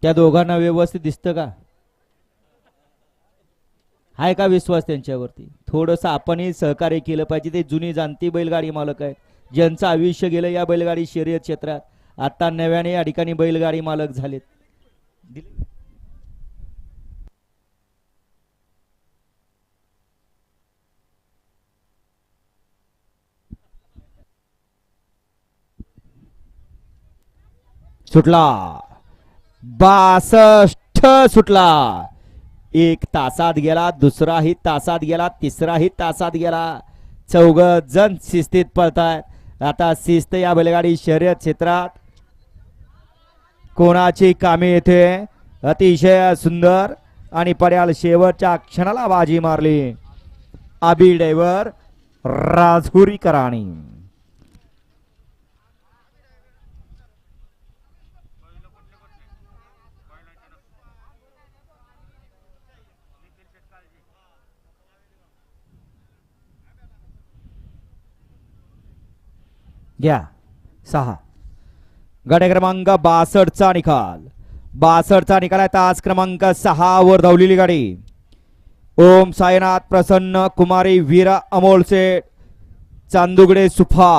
त्या दोघांना व्यवस्थित दिसतं का? आहे का विश्वास त्यांच्यावरती? थोडंसं आपणही सहकार्य केलं पाहिजे. ते जुनी जाणती बैलगाडी मालक आहेत ज्यांचं आयुष्य गेलं या बैलगाडी शर्यत क्षेत्रात. आता नव्याने या ठिकाणी बैलगाडी मालक झालेत. सुटला 62 सुटला. एक तासात गेला, दुसराही तासात गेला, तिसराही तासात गेला. चौघ जण शिस्तीत पळतायत. आता शिस्त या बैलगाडी शर्यत क्षेत्रात कोणाची कामे येते. अतिशय सुंदर आणि पर्याल शेवटच्या क्षणाला बाजी मारली अभि ड्रायव्हर राजपुरीकरांनी. घ्या 6 गट क्रमांक 62 चा निकाल. 62 चा निकाल आहे. तास क्रमांक 6 वर धावलेली गाडी ओम साईनाथ प्रसन्न कुमारी वीरा अमोल शेठ चांदुगडे सुफा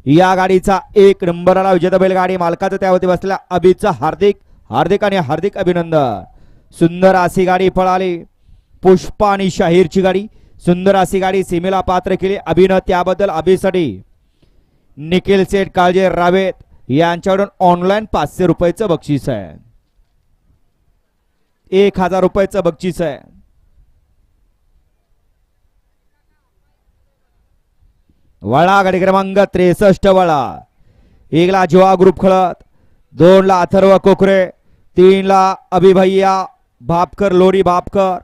या गाडीचा 1 नंबरला विजेता बैलगाडी मालकाचं त्यावरती बसलेल्या अभिचं हार्दिक हार्दिक आणि हार्दिक अभिनंदन. सुंदर अशी गाडी पळाली. पुष्पा आणि शाहीरची गाडी सुंदर अशी गाडी सीमेला पात्र केली अभिनं. त्याबद्दल अभिसाठी निखिल सेठ काळजे रावेत यांच्याकडून ऑनलाईन 500 रुपयाचं बक्षीस आहे. 1000 रुपयाचं बक्षीस आहे. वळा गाडी क्रमांक 63 वळा. 1 ला जीवा ग्रुप खेळत, 2 ला अथर्व कोकरे, 3 ला अभिभैया भापकर लोरी भापकर,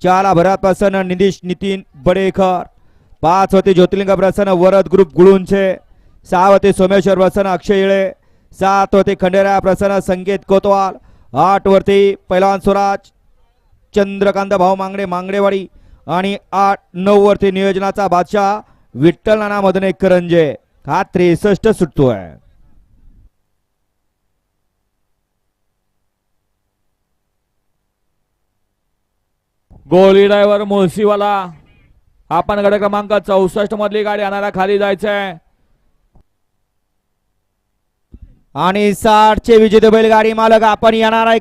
4 ला भरत प्रसन्न निधीश नितीन बडेकर, 5 होते ज्योतिर्लिंग प्रसन्न वरद ग्रुप गुळूंचे, 6 होते सोमेश्वर प्रसन्न अक्षय येळे, 7 होते खंडेराय प्रसन्न संकेत कोतवाल, 8 वरती पैलवान स्वराज चंद्रकांत भाऊ मांगडे मांगडेवाडी आणि 8-9 वरती नियोजनाचा बादशाह विठ्ठल नाना मदने करंजे. हा 63 सुटतोय. गोली ड्रायव्हर मुळशीवाला. आपण गट क्रमांक 64 मधली गाडी आणायला खाली जायचंय. आणि 60 चे विजेते बैलगाडी मालक आपण येणार आहे